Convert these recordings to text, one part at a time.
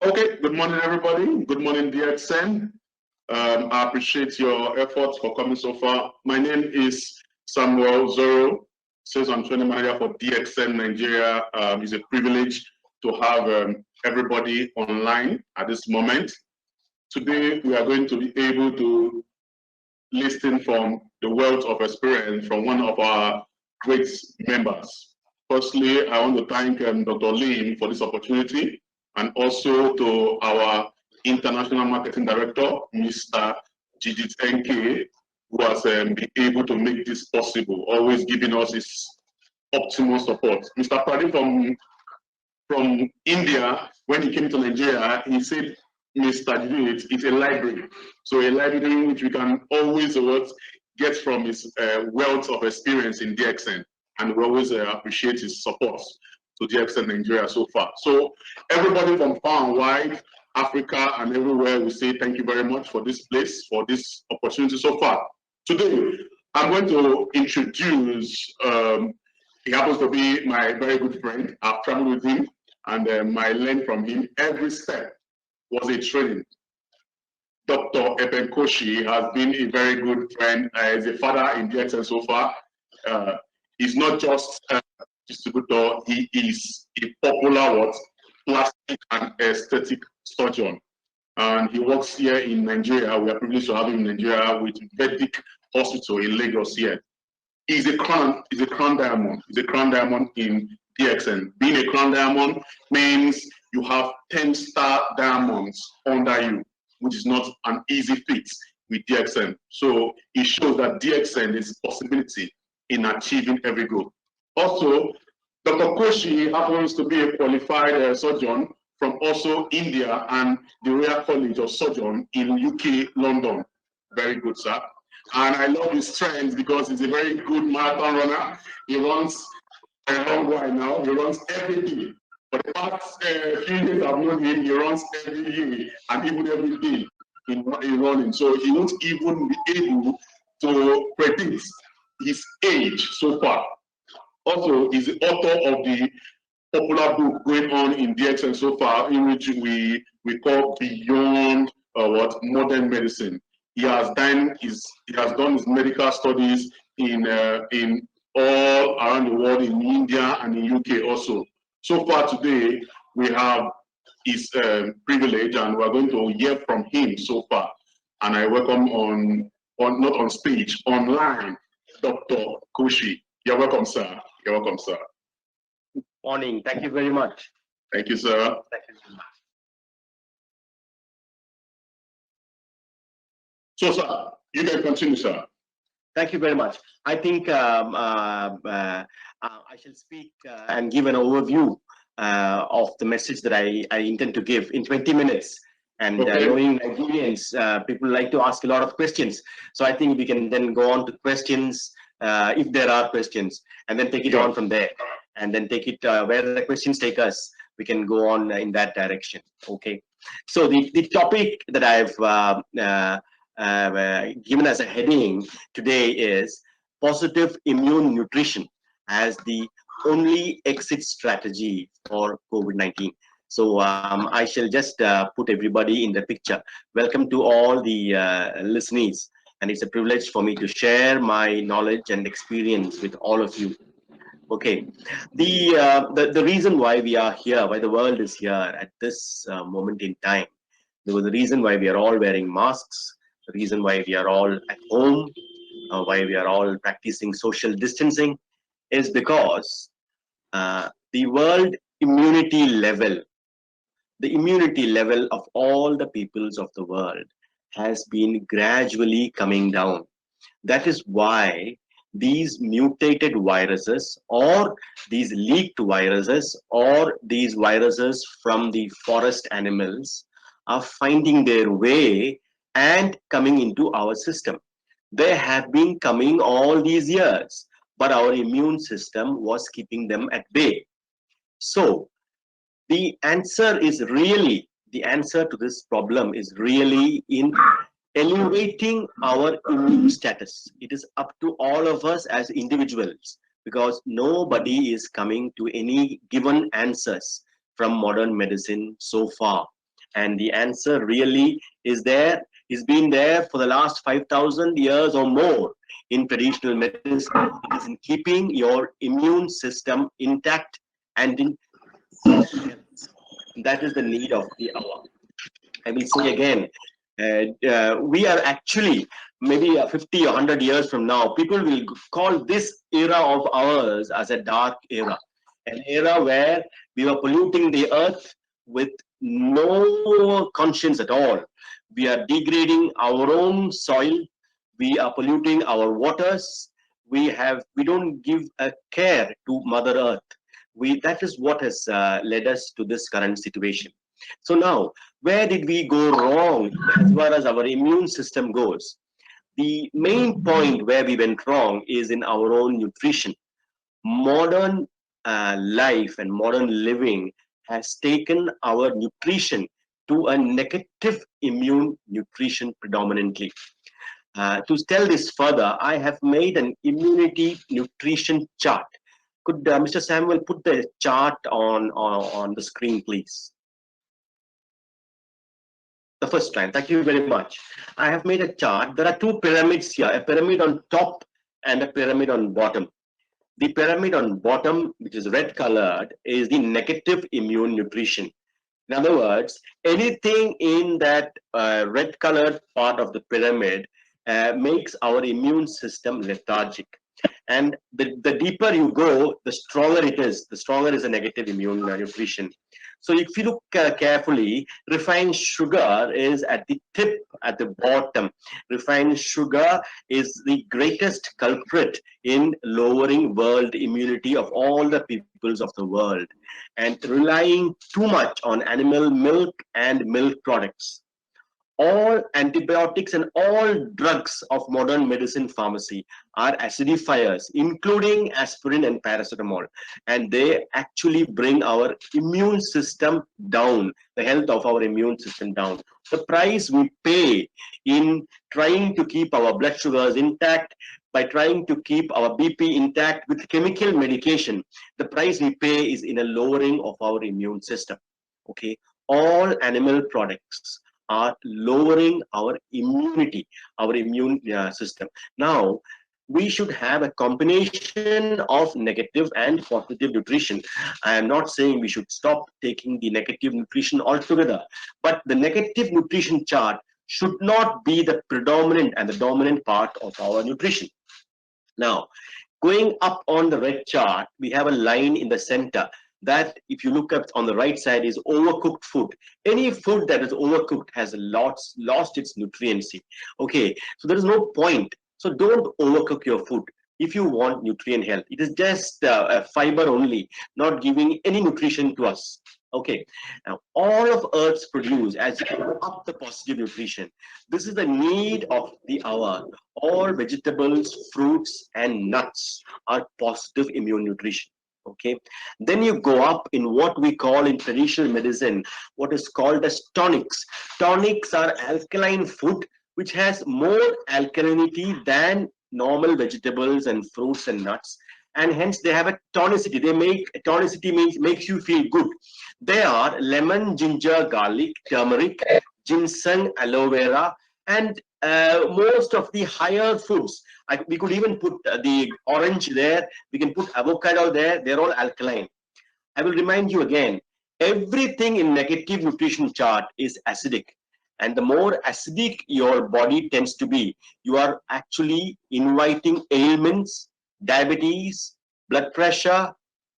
Okay, good morning, everybody. Good morning, DXN. I appreciate your efforts for coming so far. My name is Samuel Zoro, Sales and Training Manager for DXN Nigeria. It's a privilege to have everybody online at this moment. Today, we are going to be able to listen from the wealth of experience from one of our great members. Firstly, I want to thank Dr. Lim for this opportunity, and also to our International Marketing Director, Mr. Jidit NK, who has been able to make this possible, always giving us his optimal support. Mr. Pradeep from India, when he came to Nigeria, he said, Mr. Jidit, it's a library. So a library which we can always get from his wealth of experience in DXN. And we always appreciate his support to DXN Nigeria so far. So everybody from far and wide, Africa and everywhere, we say thank you very much for this place, for this opportunity so far. Today, I'm going to introduce, he happens to be my very good friend. I've traveled with him, and I learned from him. Every step was a training. Dr. Ebenkoshi has been a very good friend. As a father in DXN so far. He's not just a distributor, he is a popular plastic and aesthetic surgeon. And he works here in Nigeria. We are privileged to have him in Nigeria with Vedic Hospital in Lagos here. He's a crown diamond. He's a crown diamond in DXN. Being a crown diamond means you have 10-star diamonds under you, which is not an easy feat with DXN. So it shows that DXN is a possibility in achieving every goal. Also, Dr. Koshi happens to be a qualified surgeon from also India and the Royal College of Surgeons in UK, London. Very good, sir. And I love his strength because he's a very good marathon runner. He runs a long while now. He runs every day. For the past few years I've known him, he runs every year and even every day in running. So he won't even be able to predict his age so far. Also, he's the author of the popular book going on in DXN so far, in which we call Beyond Modern Medicine. He has done his medical studies in all around the world, in India and in UK also. So far today, we have his privilege, and we're going to hear from him so far. And I welcome not on stage, online, Dr. Koshi. You're welcome, sir. You're welcome, sir. Good morning. Thank you very much. Thank you, sir. Thank you so much. So, sir, you can continue, sir. Thank you very much. I think I shall speak and give an overview of the message that I intend to give in 20 minutes. And knowing Nigerians, people like to ask a lot of questions. So I think we can then go on to questions, if there are questions, and then take it on from there. And then take it where the questions take us, we can go on in that direction. Okay. So the topic that I've given as a heading today is positive immune nutrition as the only exit strategy for COVID-19. So I shall just put everybody in the picture. Welcome to all the listeners, and it's a privilege for me to share my knowledge and experience with all of you. Okay, the reason why we are here, why the world is here at this moment in time, the reason why we are all wearing masks, the reason why we are all at home, why we are all practicing social distancing, is because the world immunity level, the immunity level of all the peoples of the world has been gradually coming down. That is why these mutated viruses or these leaked viruses or these viruses from the forest animals are finding their way and coming into our system. They have been coming all these years, but our immune system was keeping them at bay. So the answer to this problem is really in elevating our immune status. It is up to all of us as individuals, because nobody is coming to any given answers from modern medicine so far. And the answer really is there, is been there for the last 5,000 years or more in traditional medicine. It is in keeping your immune system intact and in health. That is the need of the hour. I will say again, we are actually maybe 50 or 100 years from now, people will call this era of ours as a dark era, an era where we were polluting the earth with no conscience at all. We are degrading our own soil. We are polluting our waters. We don't give a care to Mother Earth. That is what has led us to this current situation. So now, where did we go wrong as far as our immune system goes? The main point where we went wrong is in our own nutrition. Modern life and modern living has taken our nutrition to a negative immune nutrition predominantly. To tell this further, I have made an immunity nutrition chart. Could Mr. Samuel put the chart on the screen, please? The first time. Thank you very much. I have made a chart. There are two pyramids here, a pyramid on top and a pyramid on bottom. The pyramid on bottom, which is red colored, is the negative immune nutrition. In other words, anything in that red colored part of the pyramid makes our immune system lethargic. And the deeper you go, the stronger it is. The stronger is the negative immune nutrition. So if you look carefully, refined sugar is at the tip, at the bottom. Refined sugar is the greatest culprit in lowering world immunity of all the peoples of the world. And relying too much on animal milk and milk products. All antibiotics and all drugs of modern medicine pharmacy are acidifiers, including aspirin and paracetamol, and they actually bring our immune system down, the health of our immune system down. The price we pay in trying to keep our blood sugars intact, by trying to keep our BP intact with chemical medication, the price we pay is in a lowering of our immune system. Okay, all animal products are lowering our immunity, our immune system. Now, we should have a combination of negative and positive nutrition. I am not saying we should stop taking the negative nutrition altogether, but the negative nutrition chart should not be the predominant and the dominant part of our nutrition. Now, going up on the red chart, we have a line in the center that, if you look up on the right side, is overcooked food. Any food that is overcooked has lost its nutriency. Okay, so there is no point. So don't overcook your food if you want nutrient health. It is just a fiber only, not giving any nutrition to us. Okay, now all of Earth's produce, as you go up the positive nutrition, this is the need of the hour. All vegetables, fruits, and nuts are positive immune nutrition. Okay, then you go up in what we call in traditional medicine what is called as tonics. Tonics are alkaline food which has more alkalinity than normal vegetables and fruits and nuts, and hence they have a tonicity. Tonicity means makes you feel good. They are lemon, ginger, garlic, turmeric, ginseng, aloe vera, and most of the higher foods. We could even put the orange there, we can put avocado there, they're all alkaline. I will remind you again, everything in negative nutrition chart is acidic. And the more acidic your body tends to be, you are actually inviting ailments, diabetes, blood pressure,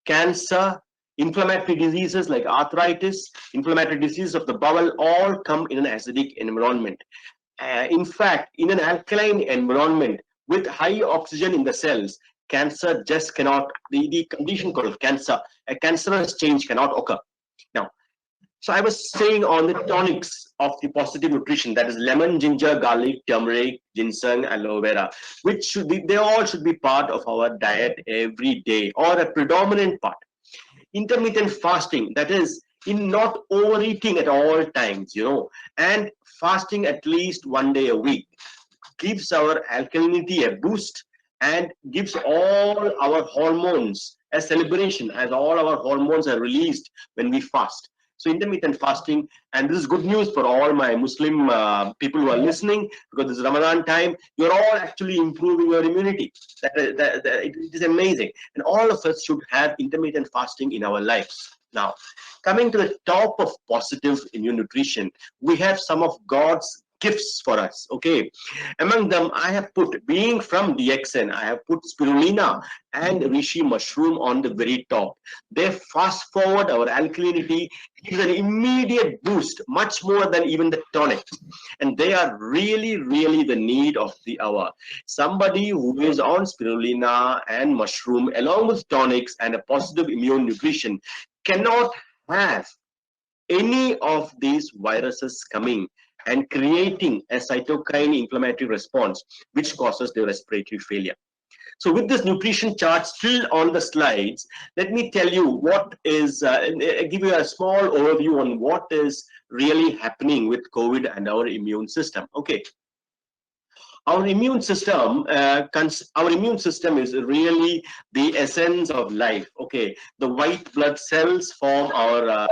cancer, inflammatory diseases like arthritis, inflammatory diseases of the bowel, all come in an acidic environment. In fact, in an alkaline environment with high oxygen in the cells, cancer just cannot, the condition called cancer, a cancerous change cannot occur. Now, so I was saying on the tonics of the positive nutrition, that is lemon, ginger, garlic, turmeric, ginseng, aloe vera, which should be, they all should be part of our diet every day, or a predominant part. Intermittent fasting, that is in not overeating at all times, and fasting at least one day a week, gives our alkalinity a boost and gives all our hormones a celebration, as all our hormones are released when we fast. So intermittent fasting, and this is good news for all my Muslim people who are listening, because this is Ramadan time. You're all actually improving your immunity. It is amazing, and all of us should have intermittent fasting in our lives. Now, coming to the top of positive immune nutrition, we have some of God's gifts for us. Okay, among them I have put, being from DXN, I have put spirulina and reishi mushroom on the very top. They fast forward our alkalinity, gives an immediate boost, much more than even the tonics, and they are really the need of the hour. Somebody who is on spirulina and mushroom along with tonics and a positive immune nutrition cannot have any of these viruses coming and creating a cytokine inflammatory response which causes the respiratory failure. So with this nutrition chart still on the slides, let me tell you what is, give you a small overview on what is really happening with COVID and our immune system. Okay. Our immune system is really the essence of life. Okay, the white blood cells form our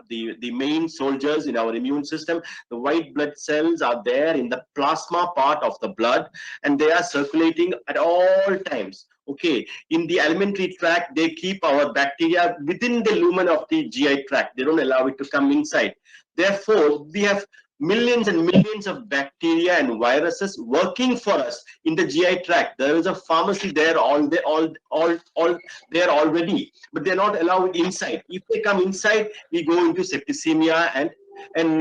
the main soldiers in our immune system. The white blood cells are there in the plasma part of the blood, and they are circulating at all times. Okay, in the alimentary tract, they keep our bacteria within the lumen of the GI tract. They don't allow it to come inside. Therefore, we have millions and millions of bacteria and viruses working for us in the GI tract. There is a pharmacy there all there already, but they're not allowed inside. If they come inside, we go into septicemia and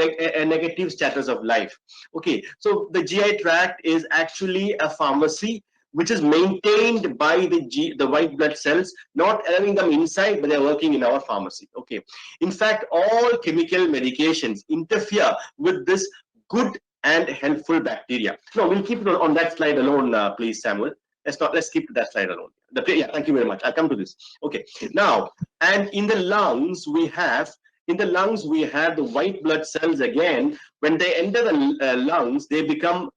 negative status of life. Okay, so the GI tract is actually a pharmacy which is maintained by the white blood cells, not allowing them inside, but they're working in our pharmacy. Okay. In fact, all chemical medications interfere with this good and helpful bacteria. No, we'll keep it on that slide alone, please, Samuel. Let's keep that slide alone. Yeah, thank you very much. I'll come to this. Okay. Now, and in the lungs, we have the white blood cells again. When they enter the lungs, they become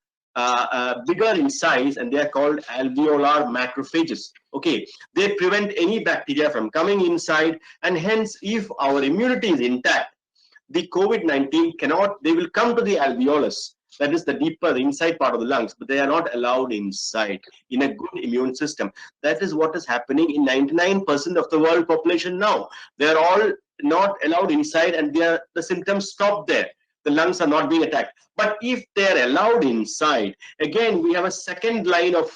bigger in size, and they are called alveolar macrophages. Okay, they prevent any bacteria from coming inside, and hence, if our immunity is intact, the COVID-19 cannot. They will come to the alveolus, that is the deeper, the inside part of the lungs, but they are not allowed inside in a good immune system. That is what is happening in 99% of the world population now. They are all not allowed inside, and the symptoms stop there. The lungs are not being attacked. But if they're allowed inside, again, we have a second line of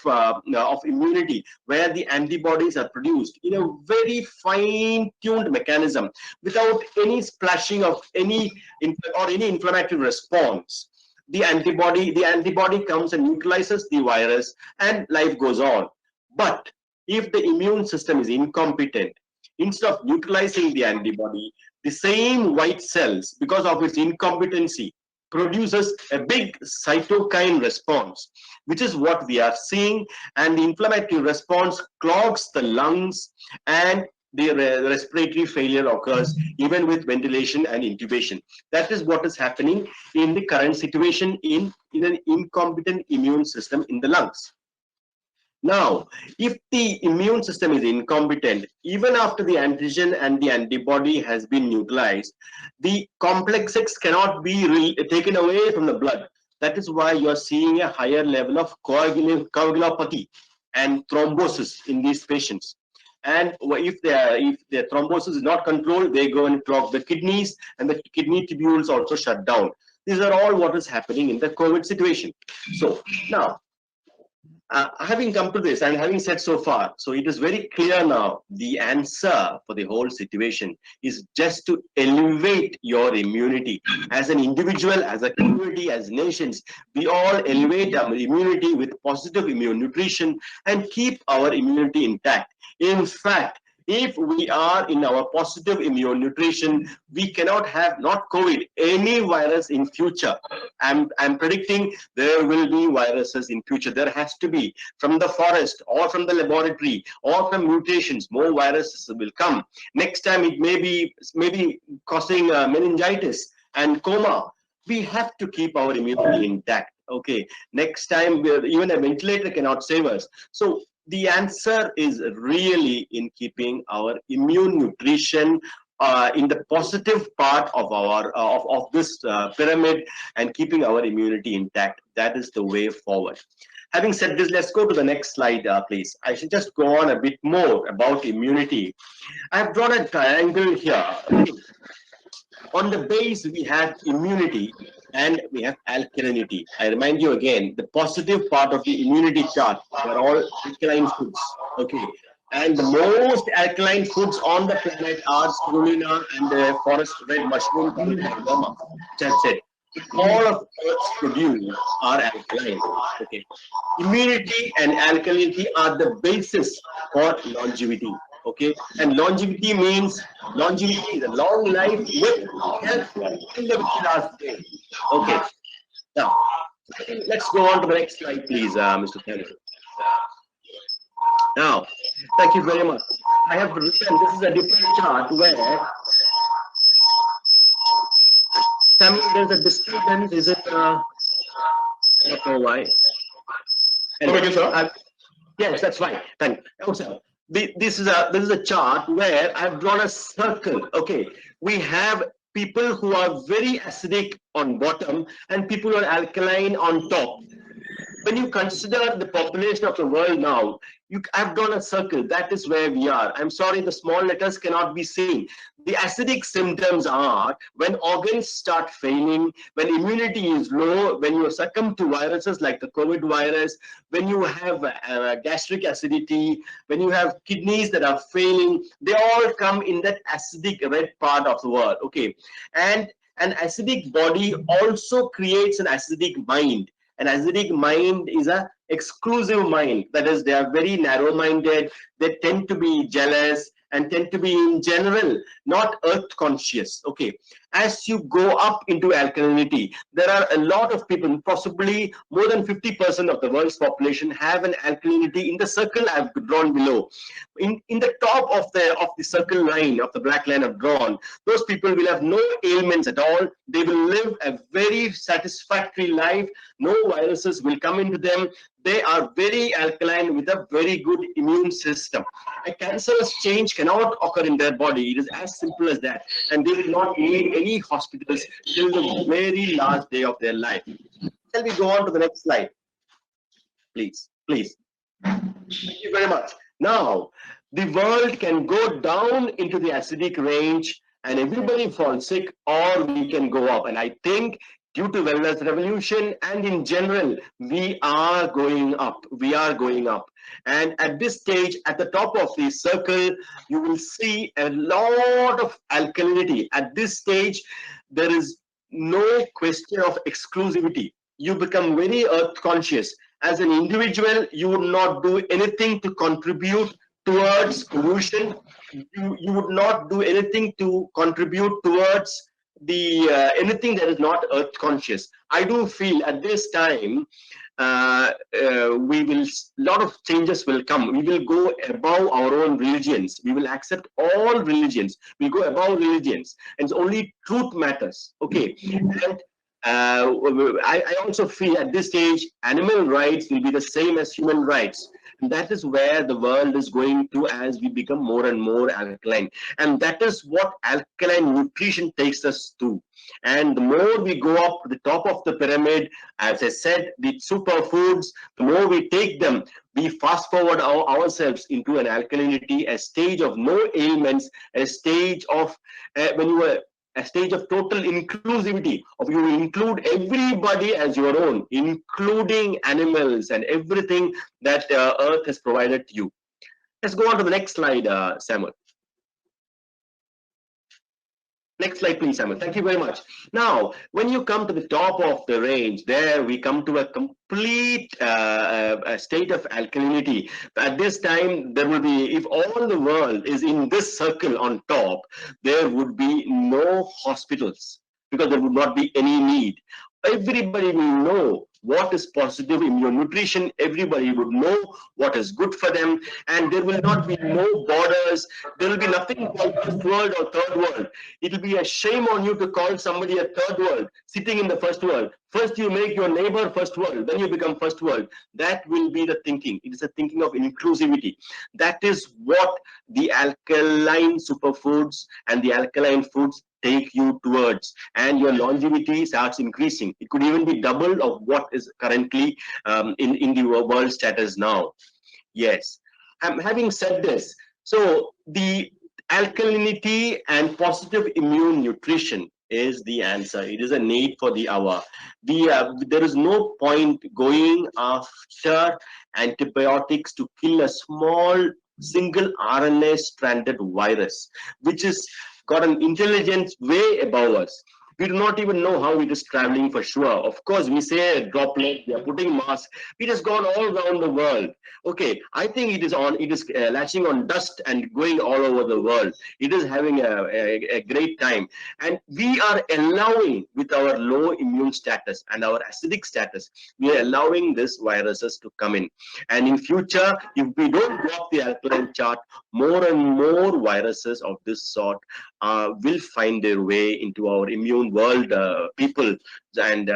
immunity where the antibodies are produced in a very fine-tuned mechanism without any splashing of any inflammatory response. The antibody comes and neutralizes the virus, and life goes on. But if the immune system is incompetent, instead of neutralizing the antibody, the same white cells, because of its incompetency, produces a big cytokine response, which is what we are seeing, and the inflammatory response clogs the lungs, and the respiratory failure occurs even with ventilation and intubation. That is what is happening in the current situation in an incompetent immune system in the lungs. Now, if the immune system is incompetent, even after the antigen and the antibody has been neutralized, the complex X cannot be taken away from the blood. That is why you are seeing a higher level of coagulopathy and thrombosis in these patients. And if their thrombosis is not controlled, they go and clog the kidneys, and the kidney tubules also shut down. These are all what is happening in the COVID situation. So now, having come to this and having said so far, so it is very clear now, the answer for the whole situation is just to elevate your immunity. As an individual, as a community, as nations, we all elevate our immunity with positive immune nutrition and keep our immunity intact. In fact, if we are in our positive immune nutrition, we cannot have not COVID, any virus in future. I'm predicting there will be viruses in future. There has to be, from the forest or from the laboratory or from mutations, more viruses will come. Next time it may be causing meningitis and coma. We have to keep our immunity intact. Okay, next time even a ventilator cannot save us. So the answer is really in keeping our immune nutrition in the positive part of our of this pyramid and keeping our immunity intact. That is the way forward. Having said this, let's go to the next slide, please. I should just go on a bit more about immunity. I have drawn a triangle here. On the base, we have immunity and we have alkalinity. I remind you again, the positive part of the immunity chart are all alkaline foods. Okay. And the most alkaline foods on the planet are spirulina and the forest red mushroom called which I said. All of Earth's produce are alkaline. Okay. Immunity and alkalinity are the basis for longevity. Okay, and longevity means longevity is a long life with health in the last day. Okay, now let's go on to the next slide, please, Mr. Taylor. Now, thank you very much. I have written, this is a different chart where there's a disturbance. Is it? I don't know why. Okay, sir. Yes, that's fine. Thank you. Oh, sir. This is a chart where I've drawn a circle. Okay, we have people who are very acidic on bottom and people who are alkaline on top. When you consider the population of the world now, I've drawn a circle. That is where we are. I'm sorry, the small letters cannot be seen. The acidic symptoms are when organs start failing, when immunity is low, when you succumb to viruses like the COVID virus, when you have gastric acidity, when you have kidneys that are failing, they all come in that acidic red part of the world. Okay, and an acidic body also creates an acidic mind. An acidic mind is an exclusive mind. That is, they are very narrow-minded. They tend to be jealous and tend to be, in general, not earth conscious. Okay. As you go up into alkalinity, there are a lot of people, possibly more than 50% of the world's population have an alkalinity in the circle I've drawn below. In the top of the circle line, of the black line I've drawn, those people will have no ailments at all. They will live a very satisfactory life. No viruses will come into them. They are very alkaline with a very good immune system. A cancerous change cannot occur in their body. It is as simple as that. And they will not need any hospitals till the very last day of their life. Shall we go on to the next slide? Please, please. Thank you very much. Now, the world can go down into the acidic range and everybody falls sick, or we can go up. And I think due to wellness revolution and in general, we are going up. We are going up. And at this stage, at the top of the circle, you will see a lot of alkalinity. At this stage, there is no question of exclusivity. You become very earth conscious. As an individual, you would not do anything to contribute towards pollution. You would not do anything to contribute towards anything that is not earth conscious. I do feel at this time lot of changes will come. We will go above our own religions. We will accept all religions. We'll go above religions, and only truth matters. Okay. And I also feel at this stage animal rights will be the same as human rights. And that is where the world is going to as we become more and more alkaline. And that is what alkaline nutrition takes us to. And the more we go up to the top of the pyramid, as I said, the superfoods, the more we take them, we fast forward ourselves into an alkalinity, a stage of no ailments, a stage of a stage of total inclusivity, of you include everybody as your own, including animals and everything that Earth has provided to you. Let's go on to the next slide, Samuel. Next slide, please, Samuel. Thank you very much. Now, when you come to the top of the range, there we come to a complete state of alkalinity. At this time, there will be, if all the world is in this circle on top, there would be no hospitals because there would not be any need. Everybody will know what is positive immune nutrition. Everybody would know what is good for them, and there will not be no borders. There will be nothing called first world or third world. It will be a shame on you to call somebody a third world sitting in the first world. First you make your neighbor first world, then you become first world. That will be the thinking. It is a thinking of inclusivity. That is what the alkaline superfoods and the alkaline foods take you towards, and your longevity starts increasing. It could even be double of what is currently in the world status now. Yes. Having said this, so the alkalinity and positive immune nutrition is the answer. It is a need for the hour. There is no point going after antibiotics to kill a small single RNA stranded virus, which is got an intelligence way above us. We do not even know how it is traveling for sure. Of course, we say a droplet, we are putting masks. It has gone all around the world. Okay, I think it is latching on dust and going all over the world. It is having a great time. And we are allowing, with our low immune status and our acidic status, we are allowing these viruses to come in. And in future, if we don't go up the alkaline chart, more and more viruses of this sort will find their way into our immune world, people, and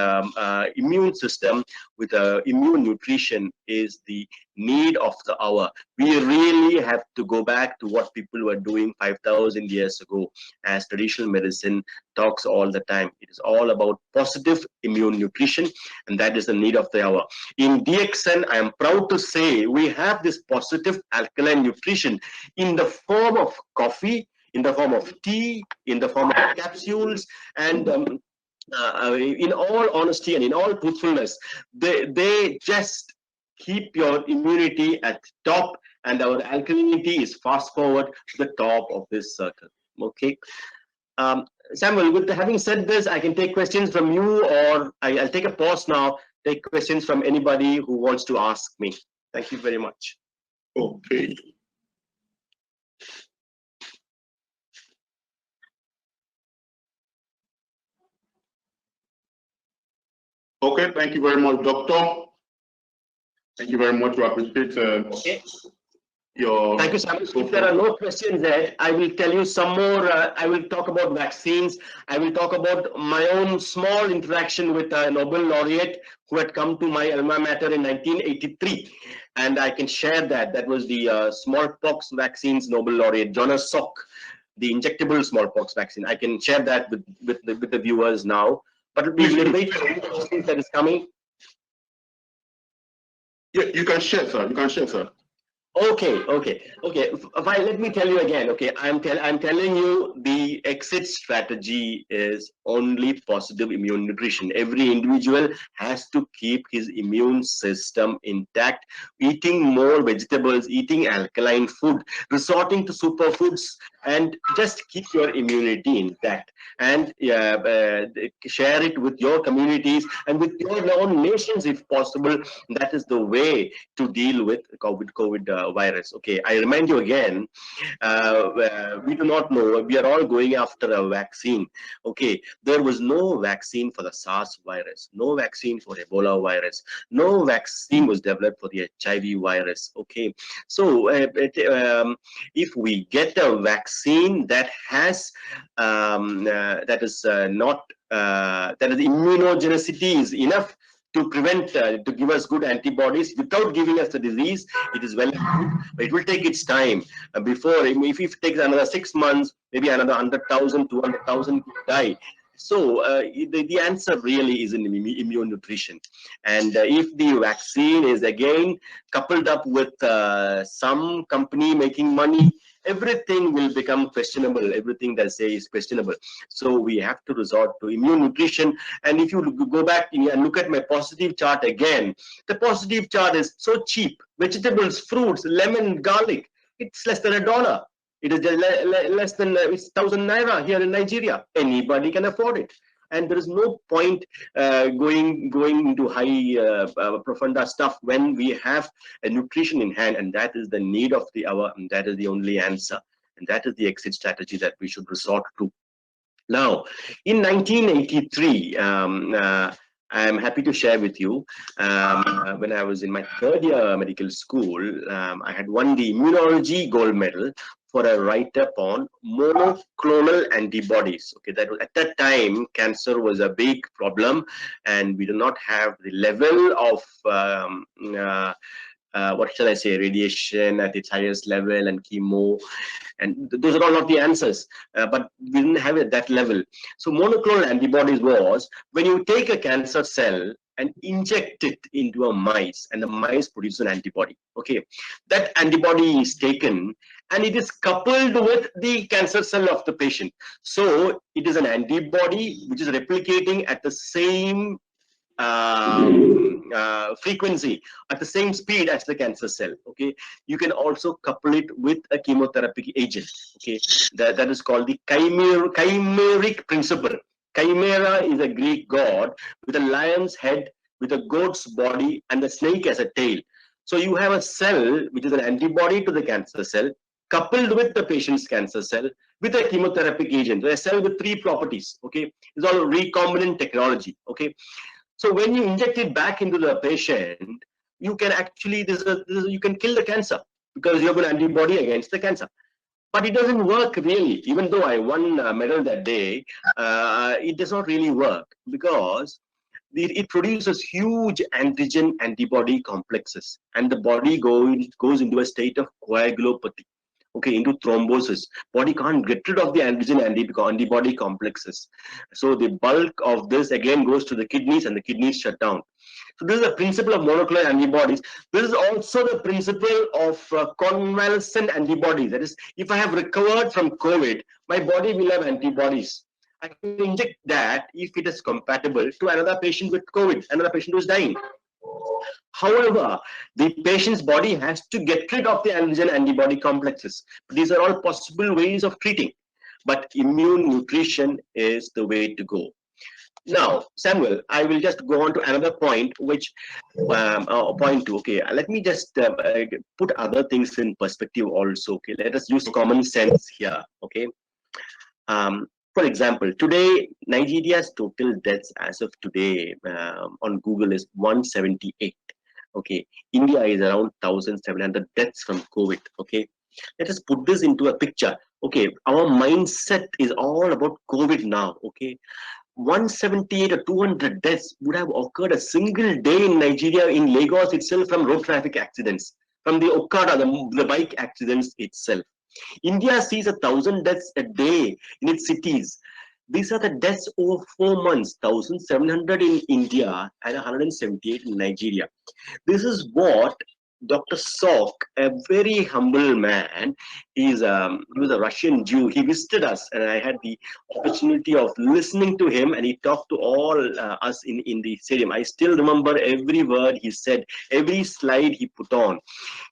immune system with immune nutrition is the need of the hour. We really have to go back to what people were doing 5,000 years ago, as traditional medicine talks all the time. It is all about positive immune nutrition, and that is the need of the hour. In DXN, I am proud to say we have this positive alkaline nutrition in the form of coffee, in the form of tea, in the form of capsules, and in all honesty and in all truthfulness, they just keep your immunity at top, and our alkalinity is fast forward to the top of this circle. Okay. Samuel, with having said this, I can take questions from you, or I'll take a pause now, take questions from anybody who wants to ask me. Thank you very much. Okay. Okay, thank you very much, Doctor. Thank you very much. We appreciate your... Thank you, Samuel. If there are no questions there, I will tell you some more. I will talk about vaccines. I will talk about my own small interaction with a Nobel laureate who had come to my alma mater in 1983. And I can share that. That was the smallpox vaccines Nobel laureate, Jonas Salk, the injectable smallpox vaccine. I can share that with the viewers now. But we'll wait for any questions that is coming. Yeah, you can share, sir. You can share, sir. Okay. Let me tell you again. Okay, I'm telling you the exit strategy is only positive immune nutrition. Every individual has to keep his immune system intact, eating more vegetables, eating alkaline food, resorting to superfoods, and just keep your immunity intact. And share it with your communities and with your own nations if possible. That is the way to deal with COVID virus. Okay, I remind you again, we do not know. We are all going after a vaccine. Okay, there was no vaccine for the SARS virus, no vaccine for Ebola virus, no vaccine was developed for the HIV virus. Okay, so if we get a vaccine that has that is immunogenicity is enough to prevent, to give us good antibodies without giving us the disease, it is well good, but it will take its time before, if it takes another 6 months, maybe another 100,000, 200,000 die. So the answer really is in immune nutrition. And if the vaccine is again coupled up with some company making money, everything will become questionable. Everything they say is questionable. So we have to resort to immune nutrition. And if you go back and look at my positive chart again, the positive chart is so cheap. Vegetables, fruits, lemon, garlic, it's less than $1. It is less than 1,000 naira here in Nigeria. Anybody can afford it. And there is no point going into high profunda stuff when we have a nutrition in hand, and that is the need of the hour, and that is the only answer, and that is the exit strategy that we should resort to. Now, in 1983, I'm happy to share with you. When I was in my third year medical school, I had won the immunology gold medal for a write-up on monoclonal antibodies. Okay, that was, at that time, cancer was a big problem, and we do not have the level of what shall I say, radiation at its highest level and chemo, and those are all not the answers, but we didn't have it at that level. So monoclonal antibodies was when you take a cancer cell and inject it into a mice, and the mice produce an antibody. Okay, that antibody is taken and it is coupled with the cancer cell of the patient. So it is an antibody which is replicating at the same frequency, at the same speed as the cancer cell. Okay, you can also couple it with a chemotherapy agent. Okay, that is called the chimeric principle. Chimera is a Greek god with a lion's head, with a goat's body, and the snake as a tail. So you have a cell which is an antibody to the cancer cell coupled with the patient's cancer cell with a chemotherapy agent. So a cell with three properties. Okay, it's all recombinant technology. Okay, so when you inject it back into the patient, you can actually you can kill the cancer because you have an antibody against the cancer. But it doesn't work really. Even though I won a medal that day, it does not really work because it produces huge antigen antibody complexes, and the body goes into a state of coagulopathy. Okay, into thrombosis. Body can't get rid of the antigen antibody complexes. So the bulk of this again goes to the kidneys, and the kidneys shut down. So this is the principle of monoclonal antibodies. This is also the principle of convalescent antibodies. That is, if I have recovered from COVID, my body will have antibodies. I can inject that if it is compatible to another patient with COVID, another patient who is dying. However, the patient's body has to get rid of the antigen antibody complexes. These are all possible ways of treating, but immune nutrition is the way to go. Now, Samuel, I will just go on to another point, which point two. Okay, let me just put other things in perspective also. Okay, let us use common sense here. Okay. For example, today, Nigeria's total deaths as of today on Google is 178. Okay, India is around 1,700 deaths from COVID. Okay, let us put this into a picture. Okay, our mindset is all about COVID now. Okay, 178 or 200 deaths would have occurred a single day in Nigeria, in Lagos itself, from road traffic accidents, from the Okada, the bike accidents itself. India sees 1,000 deaths a day in its cities. These are the deaths over 4 months, 1,700 in India and 178 in Nigeria. This is what Dr. Salk, a very humble man, he was a Russian Jew. He visited us, and I had the opportunity of listening to him, and he talked to all us in the stadium. I still remember every word he said, every slide he put on.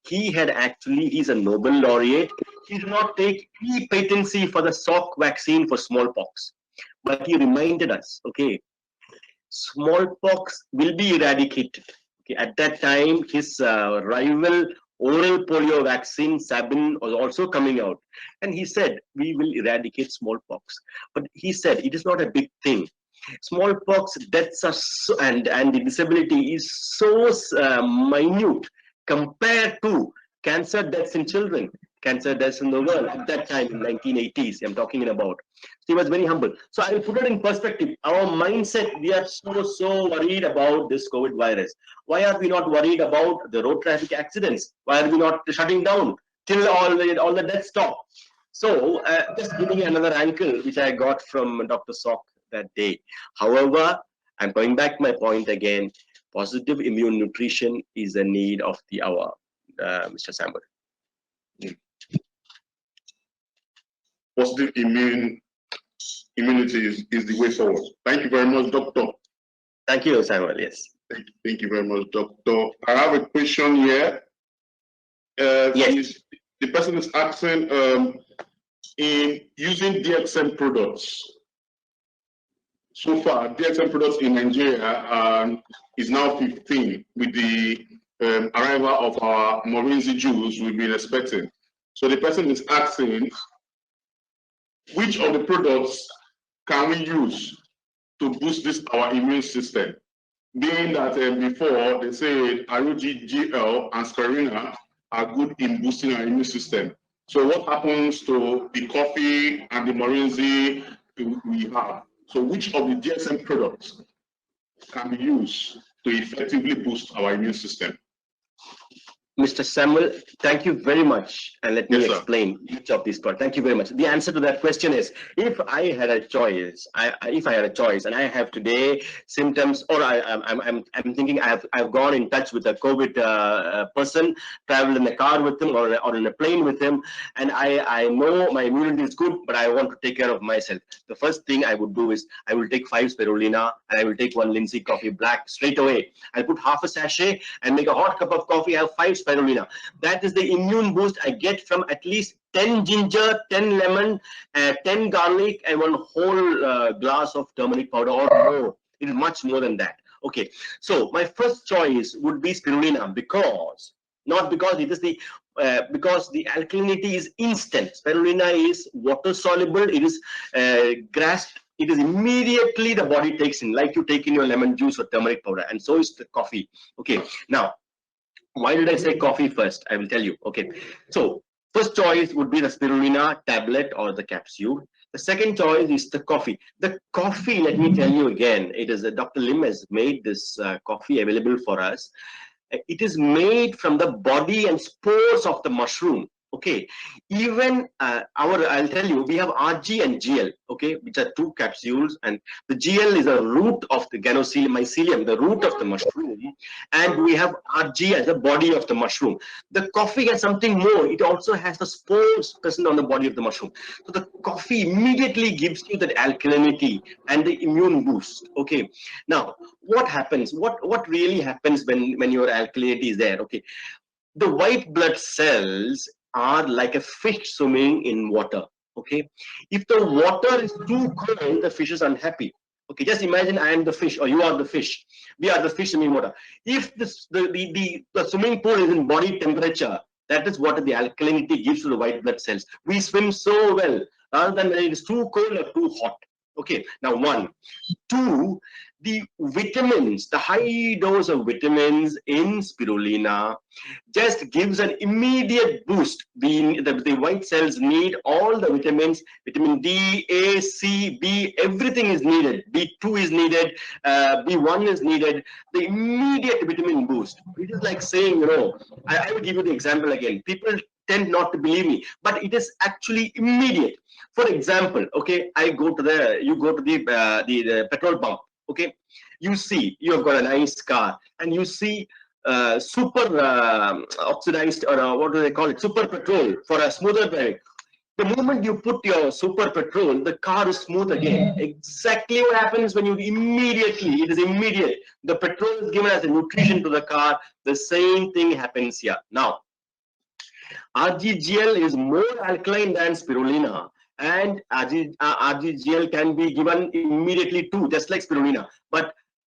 He's a Nobel laureate. He did not take any patency for the Salk vaccine for smallpox, but he reminded us, okay, smallpox will be eradicated. Okay, at that time, his rival oral polio vaccine, Sabin, was also coming out. And he said, we will eradicate smallpox. But he said, it is not a big thing. Smallpox deaths are so, and the disability is so minute compared to cancer deaths in children, cancer deaths in the world at that time in 1980s, I'm talking about. So he was very humble. So I will put it in perspective. Our mindset, we are so worried about this COVID virus. Why are we not worried about the road traffic accidents? Why are we not shutting down till all the deaths stop? So just giving you another angle, which I got from Dr. Salk that day. However, I'm going back to my point again. Positive immune nutrition is a need of the hour, Mr. Samuel. Positive immunity is the way forward. Thank you very much, Doctor. Thank you, Samuel. Yes. Thank you very much, Doctor. I have a question here. Yes. The person is asking, in using DXN products, so far, DXN products in Nigeria is now 15 with the arrival of our Morinzi Jews we've been expecting. So the person is asking, which of the products can we use to boost our immune system? being that before they say ROGGL and spirulina are good in boosting our immune system. So what happens to the coffee and the morinzi we have? So which of the DXN products can be used to effectively boost our immune system? Mr. Samuel, thank you very much. And let me Yes, explain each of these products. Thank you very much. The answer to that question is, if I had a choice, and I have today symptoms, or I'm thinking I've gone in touch with a COVID person, traveled in a car with him or in a plane with him, and I know my immunity is good, but I want to take care of myself. The first thing I would do is I will take 5 spirulina and I will take 1 Lindsay coffee black straight away. I'll put half a sachet and make a hot cup of coffee. I have 5 spirulina. That is the immune boost I get from at least 10 ginger, 10 lemon, 10 garlic, and 1 whole glass of turmeric powder or more. It is much more than that. Okay, so my first choice would be spirulina because it is the because the alkalinity is instant. Spirulina is water soluble. It is grasped. It is immediately the body takes in, like you take in your lemon juice or turmeric powder, and so is the coffee. Okay, now, why did I say coffee first? I will tell you. Okay, so first choice would be the spirulina tablet or the capsule. The second choice is the coffee. The coffee, let me tell you again, it is Dr. Lim has made this coffee available for us. It is made from the body and spores of the mushroom. Okay, even I'll tell you, we have RG and GL, okay, which are 2 capsules, and the GL is a root of the mycelium, the root of the mushroom, and we have RG as the body of the mushroom. The coffee has something more. It also has the spores present on the body of the mushroom. So the coffee immediately gives you that alkalinity and the immune boost. Okay, now what happens? What really happens when your alkalinity is there? Okay, the white blood cells are like a fish swimming in water. Okay, if the water is too cold, the fish is unhappy. Okay, just imagine I am the fish or you are the fish. We are the fish in water. If the swimming pool is in body temperature, that is what the alkalinity gives to the white blood cells. We swim so well rather than when it is too cold or too hot. Okay, now 1. 2, the vitamins, the high dose of vitamins in spirulina just gives an immediate boost. The white cells need all the vitamins, vitamin D, A, C, B, everything is needed. B2 is needed, B1 is needed, the immediate vitamin boost. It is like saying, you know, I will give you the example again. People tend not to believe me, but it is actually immediate. For example, okay, you go to the petrol pump. Okay, you see you have got a nice car, and you see super oxidized, or what do they call it, super petrol for a smoother driving. The moment you put your super petrol, the car is smooth again. Exactly what happens when it is immediate. The petrol is given as a nutrition to the car. The same thing happens here. Now, RGGL is more alkaline than spirulina, and RGGL can be given immediately too, just like spirulina. But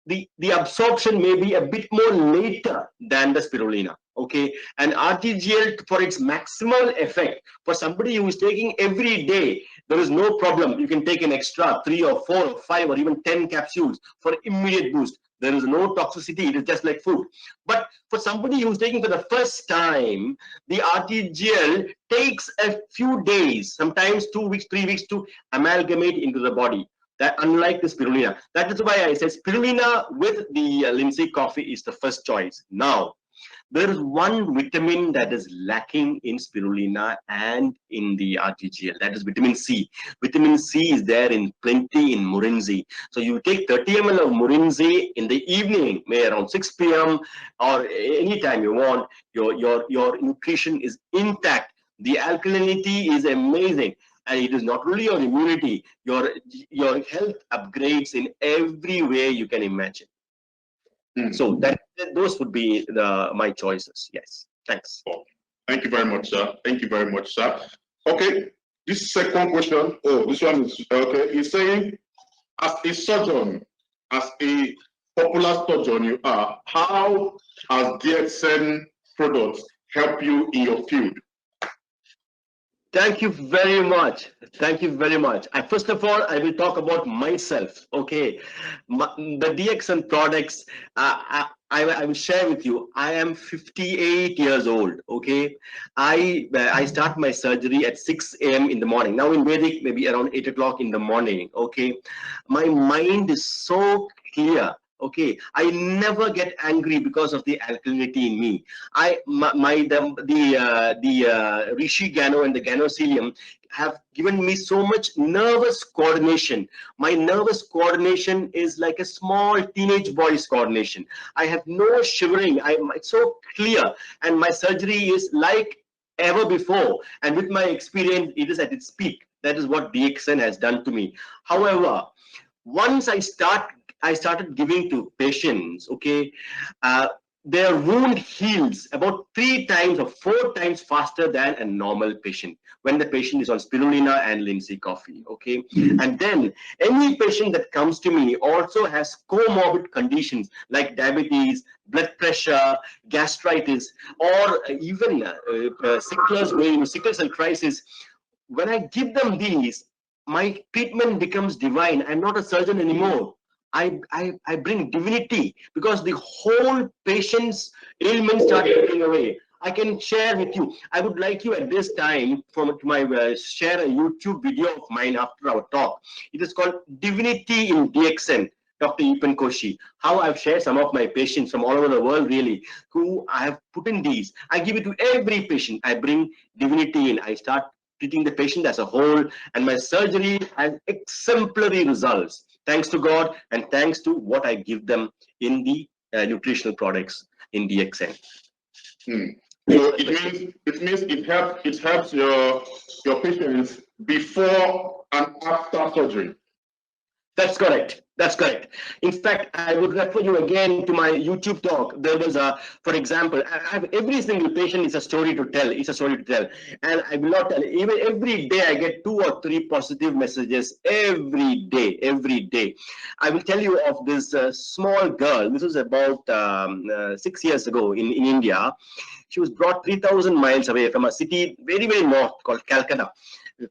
the absorption may be a bit more later than the spirulina. Okay, and RGGL, for its maximal effect, for somebody who is taking every day, there is no problem. You can take an extra 3 or 4 or 5 or even 10 capsules for immediate boost. There is no toxicity. It is just like food. But for somebody who's taking for the first time, the RGGL takes a few days, sometimes 2 weeks, 3 weeks to amalgamate into the body. That unlike the spirulina. That is why I said spirulina with the Lindsay coffee is the first choice. Now, there is one vitamin that is lacking in spirulina and in the RGGL. That is vitamin C. Vitamin C is there in plenty in morinzi. So you take 30 ml of morinzi in the evening, maybe around 6 p.m. or anytime you want. Your nutrition is intact. The alkalinity is amazing. And it is not only your immunity, your health upgrades in every way you can imagine. So those would be my choices. Yes. Thanks. Thank you very much, sir. Thank you very much, sir. Okay. This second question. Oh, this one is okay. He's saying, as a surgeon, as a popular surgeon you are, how has DXN products help you in your field? Thank you very much. Thank you very much. First of all, I will talk about myself. Okay, the DXN products. I will share with you. I am 58 years old. Okay, I start my surgery at 6 a.m. in the morning. Now in Vedic, maybe around 8 o'clock in the morning. Okay, my mind is so clear. Okay, I never get angry because of the alkalinity in me. The Rishi Gano and the Ganocilium have given me so much nervous coordination. My nervous coordination is like a small teenage boy's coordination. I have no shivering. It's so clear, and my surgery is like ever before. And with my experience, it is at its peak. That is what DXN has done to me. However, once I started giving to patients, okay, their wound heals about 3 times or 4 times faster than a normal patient when the patient is on spirulina and linseed coffee. Okay, and then any patient that comes to me also has comorbid conditions like diabetes, blood pressure, gastritis, or even sickle cell crisis. When I give them these, my treatment becomes divine. I'm not a surgeon anymore. I bring divinity because the whole patient's ailments start going away. I can share with you. I would like you at this time share a YouTube video of mine after our talk. It is called Divinity in DXN. Dr. Ipan Koshi, how I've shared some of my patients from all over the world, really, who I have put in these. I give it to every patient. I bring divinity in. I start treating the patient as a whole, and my surgery has exemplary results. Thanks to God and thanks to what I give them in the nutritional products in DXN. So it means it helps your patients before and after surgery. That's correct. That's correct. In fact, I would refer you again to my YouTube talk. There was for example, every single patient is a story to tell. It's a story to tell, and I will not tell. Even every day, I get 2 or 3 positive messages every day. Every day, I will tell you of this small girl. This was about 6 years ago in India. She was brought 3,000 miles away from a city very north called Calcutta. They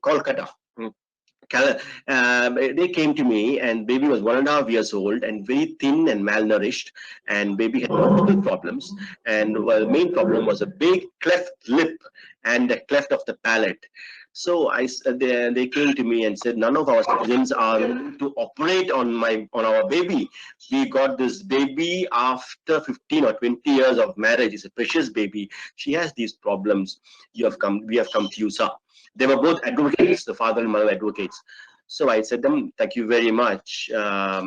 came to me, and baby was 1.5 years old and very thin and malnourished, and baby had multiple problems, and the main problem was a big cleft lip and a cleft of the palate. So they came to me and said, none of our surgeons are to operate on our baby. We got this baby after 15 or 20 years of marriage. It's a precious baby. She has these problems. We have come to you, sir. They were both advocates, the father and mother advocates. So I said them, thank you very much. I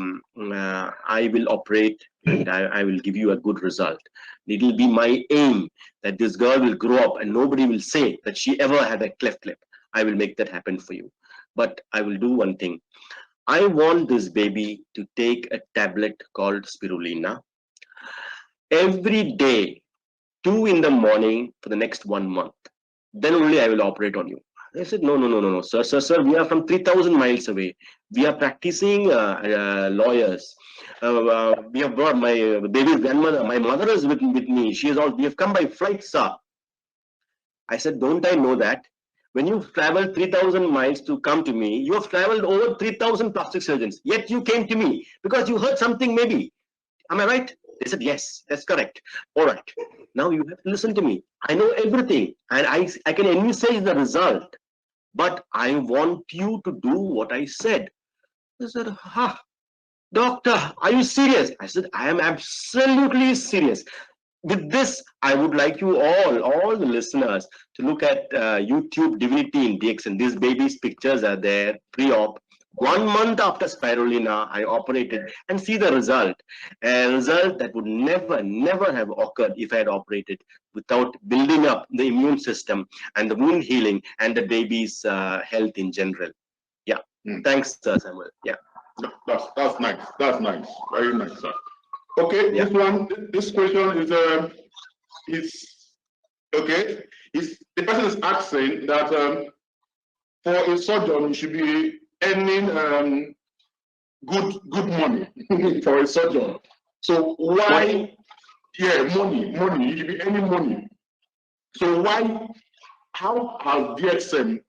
will operate and I will give you a good result. It will be my aim that this girl will grow up and nobody will say that she ever had a cleft lip. I will make that happen for you. But I will do one thing. I want this baby to take a tablet called spirulina every day, 2 in the morning for the next 1 month. Then only I will operate on you. I said, no, sir, we are from 3,000 miles away. We are practicing lawyers. We have brought my baby's grandmother. My mother is with me. We have come by flight, sir. I said, don't I know that? When you traveled 3,000 miles to come to me, you have traveled over 3,000 plastic surgeons. Yet you came to me because you heard something maybe. Am I right? They said, yes, that's correct. All right. Now you have to listen to me. I know everything and I can envisage the result. But I want you to do what I said. I said, doctor, are you serious? I said, I am absolutely serious. With this, I would like you all the listeners, to look at YouTube Divinity in DXN. These babies' pictures are there, pre-op. 1 month after spirulina, I operated and see the result. A result that would never have occurred if I had operated without building up the immune system and the wound healing and the baby's health in general. Yeah. Thanks, Samuel. Yeah. That's nice. That's nice. Very nice, sir. Okay, yeah. This question is okay. The person is asking that for a surgeon, you should be earning good money for a surgeon. So why? Yeah, money. You should be earning money. So why? How has DXN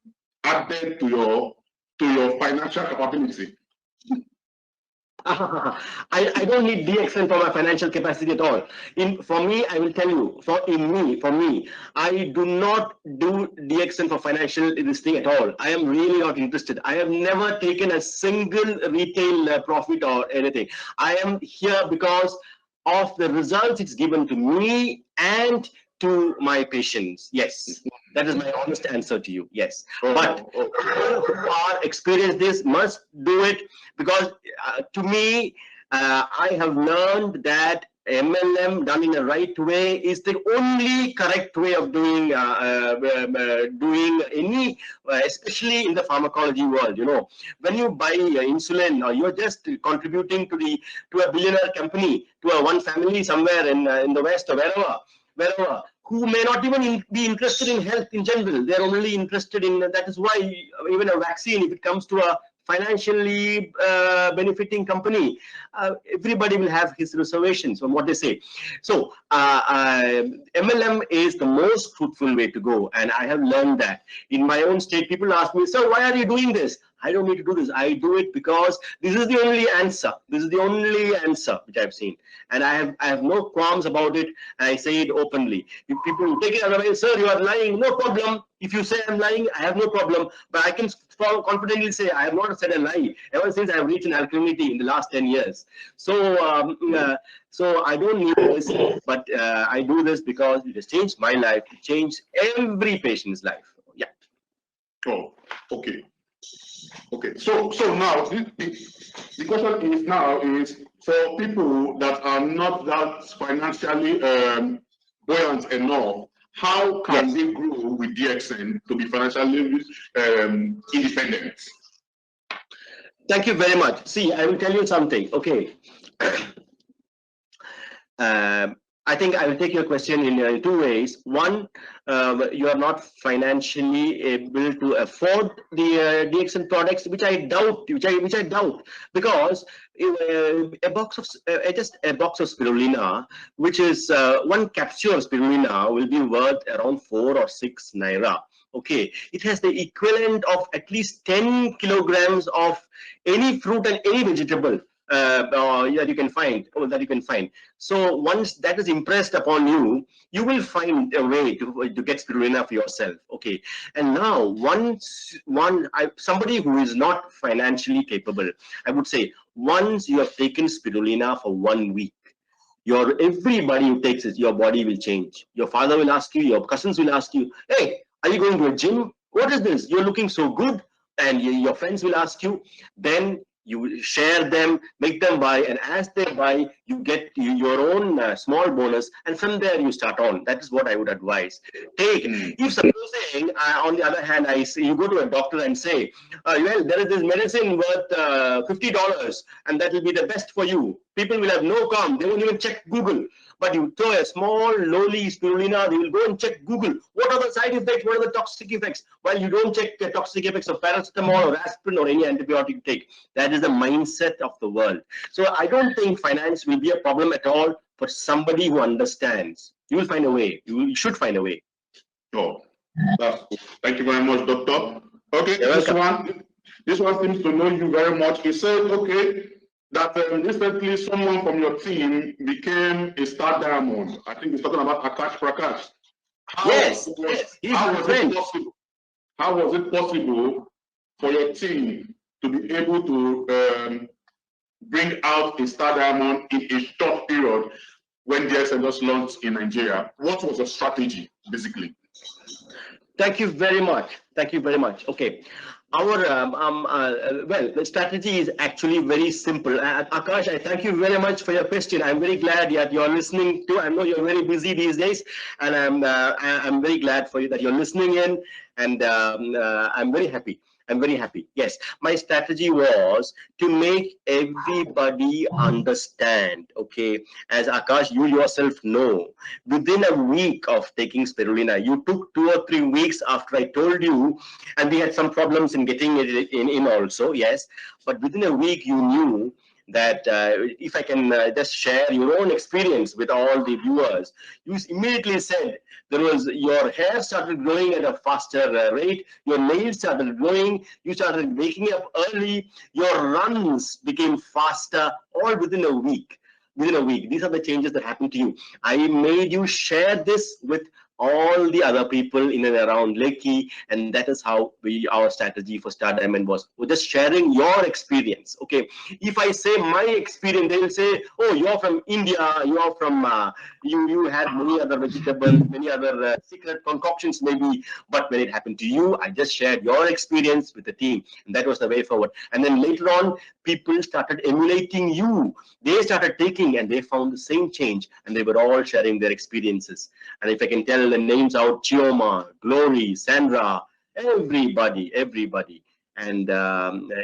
added to your financial capability? I don't need DXN for my financial capacity at all. For me, I will tell you, for me, I do not do DXN for financial this thing at all. I am really not interested. I have never taken a single retail profit or anything. I am here because of the results it's given to me and to my patients. Yes, that is my honest answer to you. Yes, but people who are experienced this must do it, because to me, I have learned that MLM done in the right way is the only correct way of doing doing any, especially in the pharmacology world. You know, when you buy insulin, or you're just contributing to a billionaire company, to a one family somewhere in the West or wherever, who may not even be interested in health in general. They're only interested in, that is why even a vaccine, if it comes to a financially benefiting company, everybody will have his reservations on what they say. So MLM is the most fruitful way to go, and I have learned that. In my own state, people ask me, "Sir, why are you doing this?" I don't need to do this. I do it because this is the only answer. This is the only answer which I've seen, and I have no qualms about it. I say it openly. If people take it otherwise, "Sir, you are lying," no problem. If you say I'm lying, I have no problem. But I can confidently say I have not said a lie ever since I have reached an alkalinity in the last 10 years. So so I don't need this, but I do this because it has changed my life. It changed every patient's life. Yeah. Oh, okay. Okay, so now the question is now is for people that are not that financially buoyant enough, how can they grow with DXN to be financially independent? Thank you very much. See, I will tell you something. Okay. I think I will take your question in two ways. One, you are not financially able to afford the DXN products, which I doubt, which I doubt, because a box of just a box of spirulina, which is one capsule of spirulina, will be worth around 4 or 6 naira. Okay, it has the equivalent of at least 10 kilograms of any fruit and any vegetable that you can find. So once that is impressed upon you, you will find a way to get spirulina for yourself. Okay, and now somebody who is not financially capable, I would say, once you have taken spirulina for 1 week, everybody who takes it, your body will change. Your father will ask you, your cousins will ask you, "Hey, are you going to a gym? What is this? You're looking so good." And your friends will ask you. Then you will share them, make them buy, and as they buy, you get your own small bonus, and from there you start on. That is what I would advise. If supposing, on the other hand, you go to a doctor and say, "Well, there is this medicine worth $50, and that will be the best for you." People will have no calm. They won't even check Google. But you throw a small, lowly spirulina, they will go and check Google. What are the side effects? What are the toxic effects? Well, you don't check the toxic effects of paracetamol or aspirin or any antibiotic you take. That is the mindset of the world. So I don't think finance will be a problem at all for somebody who understands. You will find a way. You should find a way. Oh, thank you very much, doctor. Okay, this one seems to know you very much. He said, okay, that recently someone from your team became a star diamond. I think he's talking about Akash Prakash. How was it possible for your team to be able to bring out a star diamond in a short period when DXN just launched in Nigeria? What was the strategy, basically? Thank you very much. Thank you very much. Okay. Our well, the strategy is actually very simple. Akash, I thank you very much for your question. I'm very glad that you're listening to. I know you're very busy these days, and I'm very glad for you that you're listening in, and I'm very happy. I'm very happy. Yes, my strategy was to make everybody understand. Okay, as Akash, you yourself know, within a week of taking spirulina, you took 2 or 3 weeks after I told you, and we had some problems in getting it in also. Yes, but within a week you knew that if I can just share your own experience with all the viewers. You immediately said there was your hair started growing at a faster rate, your nails started growing, you started waking up early, your runs became faster, all within a week. Within a week, these are the changes that happened to you. I made you share this with all the other people in and around Lekki, and that is how our strategy for Star Diamond was. We're just sharing your experience. Okay, if I say my experience, they will say, "Oh, you're from India. You're from you had many other vegetables, many other secret concoctions, maybe." But when it happened to you, I just shared your experience with the team, and that was the way forward. And then later on, people started emulating you. They started taking, and they found the same change, and they were all sharing their experiences. And if I can tell the names out, Chioma, Glory, Sandra, everybody. And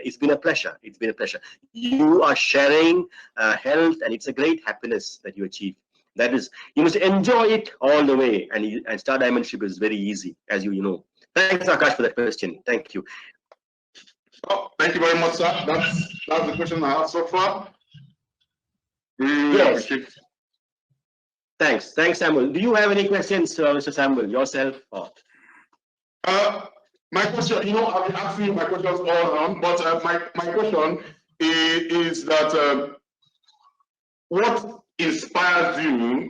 it's been a pleasure. It's been a pleasure. You are sharing health, and it's a great happiness that you achieve. That is, you must enjoy it all the way. And Star Diamondship is very easy, as you know. Thanks, Akash, for that question. Thank you. Oh, thank you very much, sir. That's the question I have so far. Really Yes. appreciate it. Thanks, Samuel. Do you have any questions, Mr. Samuel, yourself? Or? My question, I've been asking you my questions all around, but my question is that what inspires you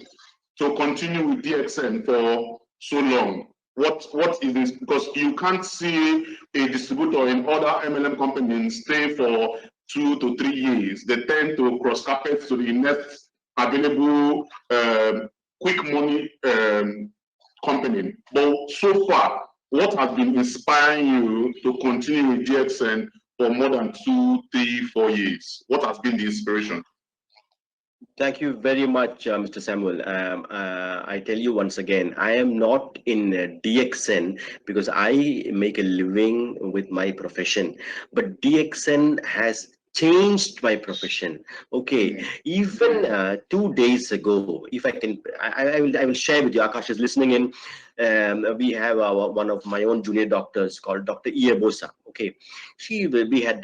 to continue with DXN for so long? What is this? Because you can't see a distributor in other MLM companies stay for 2 to 3 years. They tend to cross carpet to the next available quick money company. But so far, what has been inspiring you to continue with DXN for more than 2, 3, 4 years? What has been the inspiration? Thank you very much, Mr. Samuel. I tell you once again, I am not in DXN because I make a living with my profession, but DXN has changed my profession. Okay, even 2 days ago, if I can, I will share with you. Akash is listening in. We have one of my own junior doctors called Dr. Iebosa. Okay, we had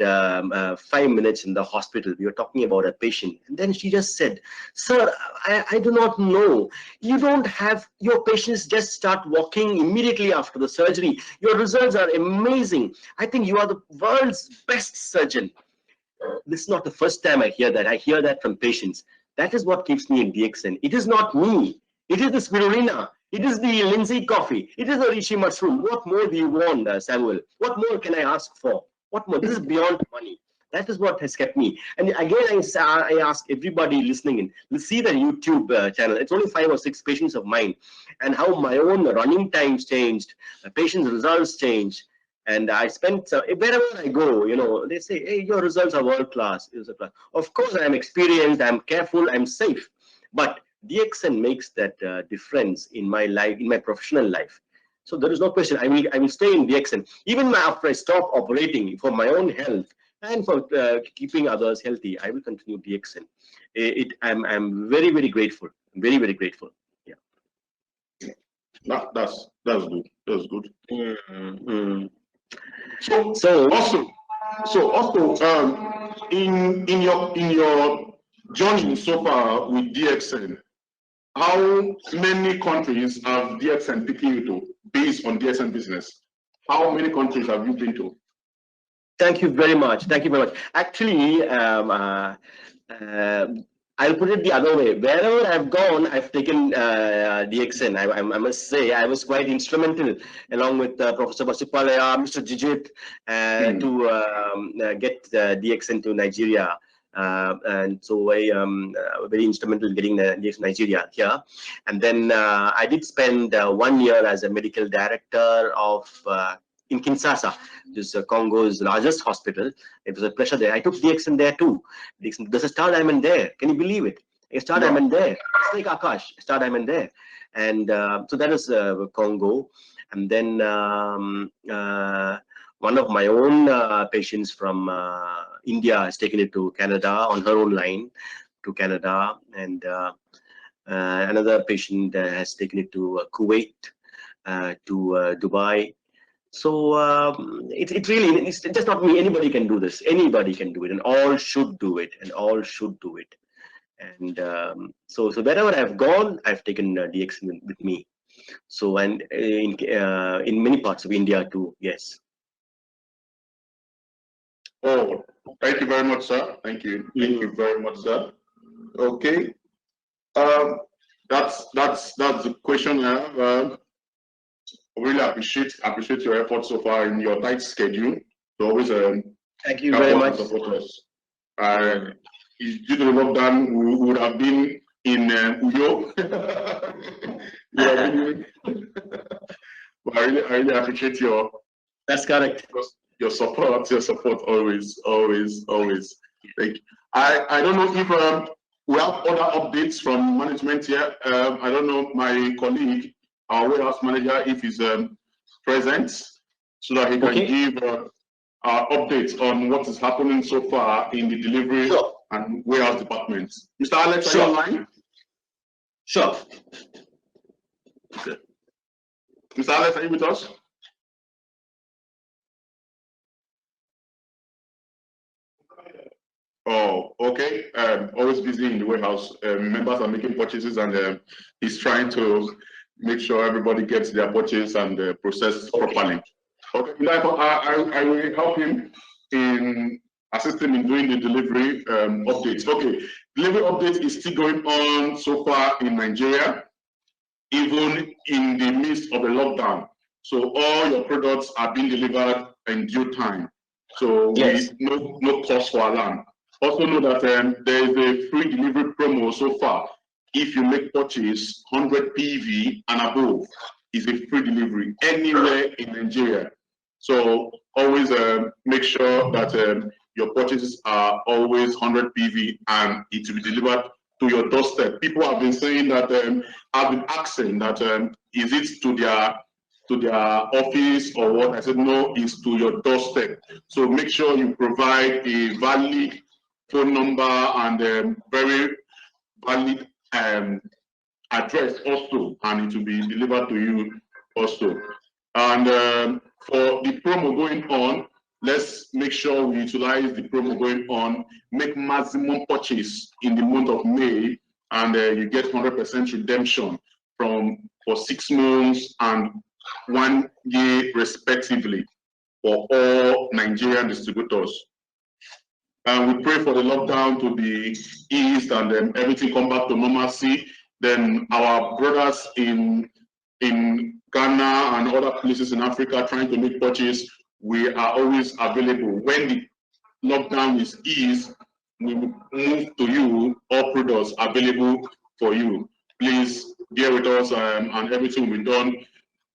5 minutes in the hospital. We were talking about a patient, and then she just said, "Sir, I do not know. You don't have your patients just start walking immediately after the surgery. Your results are amazing. I think you are the world's best surgeon." This is not the first time I hear that. I hear that from patients. That is what keeps me in DXN. It is not me. It is the spirulina. It is the linseed coffee. It is the reishi mushroom. What more do you want, Samuel? What more can I ask for? What more? This is beyond money. That is what has kept me. And again, I ask everybody listening in, let's see the YouTube channel. It's only 5 or 6 patients of mine, and how my own running times changed, patients' results changed. And I spent, wherever I go, they say, "Hey, your results are world class. Of course, I'm experienced, I'm careful, I'm safe. But DXN makes that difference in my life, in my professional life. So there is no question. I will stay in DXN. Even after I stop operating for my own health and for keeping others healthy, I will continue DXN. I'm very, very grateful. Very, very grateful. Yeah. That's good. That's good. Mm-hmm. So also in your journey so far with DXN, how many countries have DXN taken you to based on DXN business? How many countries have you been to? Thank you very much. Thank you very much. Actually, I'll put it the other way. Wherever I've gone, I've taken DXN. I must say, I was quite instrumental, along with Professor Basupalaya, Mr. Jijit, to get DXN to Nigeria. And so I very instrumental in getting DXN Nigeria here. And then I did spend 1 year as a medical director of in Kinshasa, which is Congo's largest hospital. It was a pleasure there. I took DXN there too. There's a Star Diamond there. Can you believe it? A Star Diamond there. It's like Akash, Star Diamond there. And so that is Congo. And then one of my own patients from India has taken it to Canada on her own line to Canada. And another patient has taken it to Kuwait, to Dubai, So it's really, it's just not me. Anybody can do this. Anybody can do it, and all should do it. And all should do it. And so wherever I've gone, I've taken DXN with me. So, and in many parts of India too. Yes. Oh, thank you very much, sir. Thank you. Thank you very much, sir. Okay. That's the question. Really appreciate your efforts so far in your tight schedule to always thank you very much. Support us. Due to the lockdown, we would have been in Uyo. But I really appreciate your. That's correct. Your support always. Thank you. I don't know if we have other updates from management here. I don't know, my colleague, our warehouse manager, if he's present, so that he can give our updates on what is happening so far in the delivery and warehouse department. Mr. Alex, are you online? Sure. Okay. Mr. Alex, are you with us? Oh, okay. Always busy in the warehouse. Members are making purchases, and he's trying to make sure everybody gets their purchase and processed properly. Okay, I will help him in assist him in doing the delivery updates. Okay, delivery update is still going on so far in Nigeria, even in the midst of a lockdown. So all your products are being delivered in due time. So yes, no cause for alarm. Also know that there is a free delivery promo so far. If you make purchase 100 PV and above, is a free delivery anywhere in Nigeria. So always make sure that your purchases are always 100 PV and it will be delivered to your doorstep. People have been saying that, I've been asking that, is it to their office or what? I said, no, it's to your doorstep. So make sure you provide a valid phone number and very valid address also, and it will be delivered to you also. And for the promo going on, let's make sure we utilize the promo going on, make maximum purchase in the month of May, and you get 100% redemption for 6 months and 1 year respectively for all Nigerian distributors. And we pray for the lockdown to be eased and then everything come back to normalcy. Then our brothers in Ghana and other places in Africa trying to make purchase, we are always available. When the lockdown is eased, we will move to you, all products available for you. Please bear with us, and everything will be done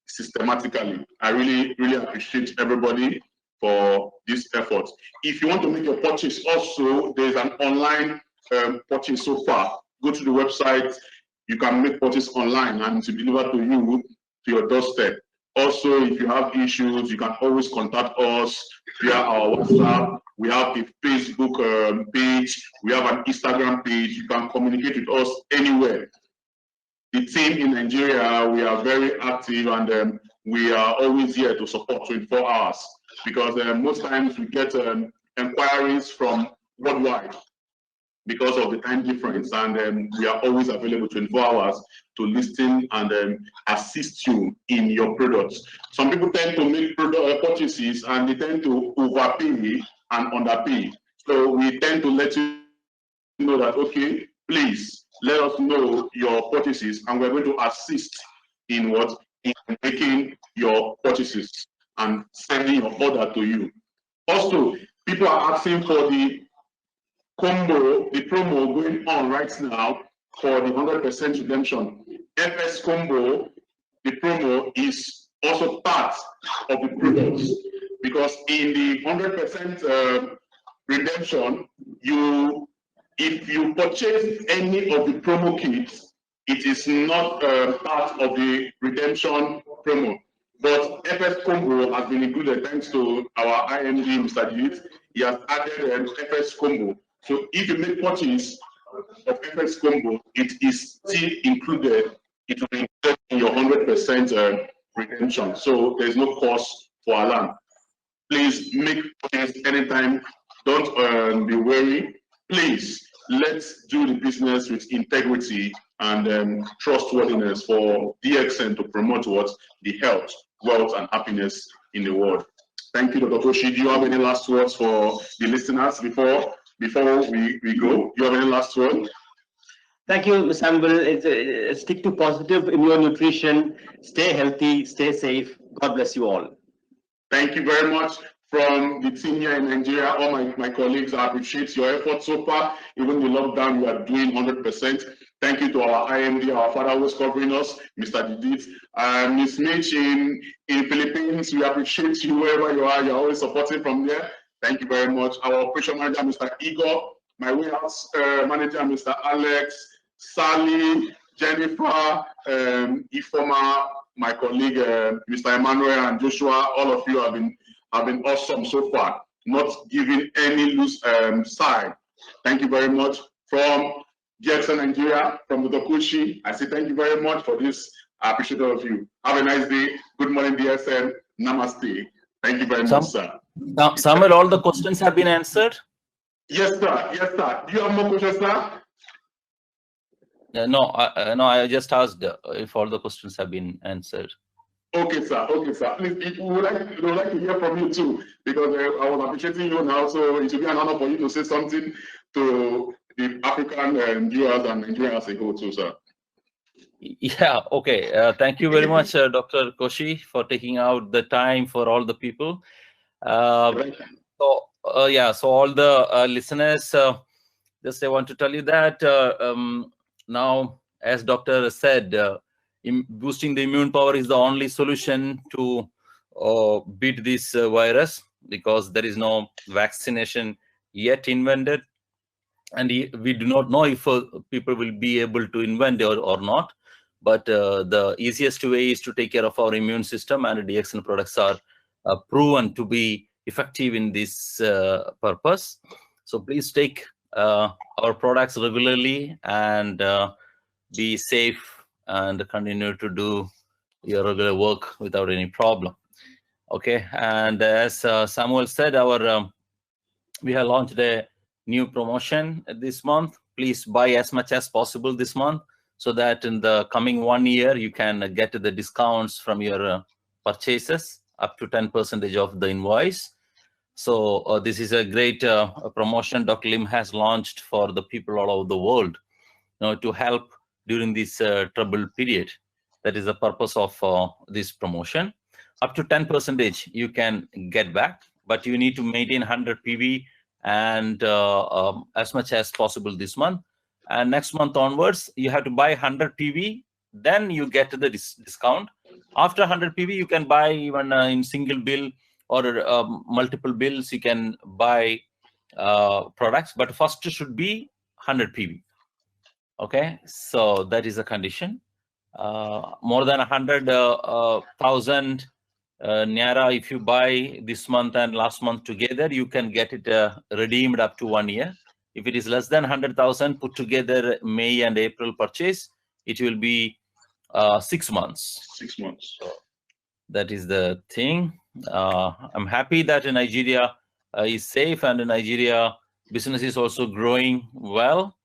systematically. I really appreciate everybody for this effort. If you want to make your purchase also, there's an online purchase so far. Go to the website, you can make purchase online and to deliver to you to your doorstep. Also, if you have issues, you can always contact us via our WhatsApp. We have a Facebook page, we have an Instagram page. You can communicate with us anywhere. The team in Nigeria, we are very active, and we are always here to support 24 hours because most times we get inquiries from worldwide because of the time difference, and we are always available 24 hours to listen and assist you in your products. Some people tend to make product purchases and they tend to overpay and underpay. So we tend to let you know that, okay, please let us know your purchases, and we're going to assist in making your purchases and sending your order to you. Also, people are asking for the combo, the promo going on right now for the 100% redemption. FS combo, the promo is also part of the products, because in the 100% redemption, if you purchase any of the promo kits, it is not part of the redemption promo. But FS combo has been included thanks to our IMD, Mr. Jit. He has added FS combo. So if you make purchase of FS combo, it is still included. It will be included in your 100% redemption. So there's no cost for Alan. Please make purchase anytime. Don't be wary. Please, let's do the business with integrity and trustworthiness for DXN to promote what? The health, wealth, and happiness in the world. Thank you, Dr. Koshi. Do you have any last words for the listeners before we go? Do you have any last words? Thank you, Samuel. Stick to positive immune nutrition. Stay healthy, stay safe. God bless you all. Thank you very much. From the team here in Nigeria, all my colleagues, I appreciate your efforts so far. Even the lockdown, you are doing 100%. Thank you to our IMD, our father who's covering us, Mr. Didit. Ms. Mitch in Philippines, we appreciate you wherever you are. You're always supporting from there. Thank you very much. Our operation manager, Mr. Igor, my warehouse manager, Mr. Alex, Sally, Jennifer, Ifoma, my colleague, Mr. Emmanuel, and Joshua. All of you have been awesome so far, not giving any loose side. Thank you very much. From DXN Nigeria, from the Dokushi, I say thank you very much for this. I appreciate all of you. Have a nice day. Good morning, DXN. Namaste. Thank you very much, sir. Samuel, all the questions have been answered? Yes, sir. Yes, sir. Do you have more questions, sir? No, I just asked if all the questions have been answered. Okay, sir. Okay, sir. We would like to hear from you too, because I was appreciating you now. So it will be an honor for you to say something to the African viewers and Nigeria as a whole too, sir. Yeah. Okay. Thank you very much, Dr. Koshi, for taking out the time for all the people. So all the listeners, just I want to tell you that now, as doctor said, boosting the immune power is the only solution to beat this virus, because there is no vaccination yet invented, and we do not know if people will be able to invent it or not. But the easiest way is to take care of our immune system, and DXN products are proven to be effective in this purpose. So please take our products regularly and be safe and continue to do your regular work without any problem. Okay, and as Samuel said, we have launched a new promotion this month. Please buy as much as possible this month, so that in the coming 1 year you can get the discounts from your purchases up to 10% of the invoice. So this is a great promotion Dr. Lim has launched for the people all over the world, to help during this troubled period. That is the purpose of this promotion. Up to 10% you can get back, but you need to maintain 100 PV and as much as possible this month. And next month onwards, you have to buy 100 PV, then you get the discount. After 100 PV, you can buy even in single bill or multiple bills. You can buy products, but first should be 100 PV. Okay, so that is a condition. More than 100,000 Naira, if you buy this month and last month together, you can get it redeemed up to 1 year. If it is less than 100,000 put together May and April purchase, it will be 6 months. 6 months. So that is the thing. I'm happy that Nigeria is safe, and Nigeria business is also growing well.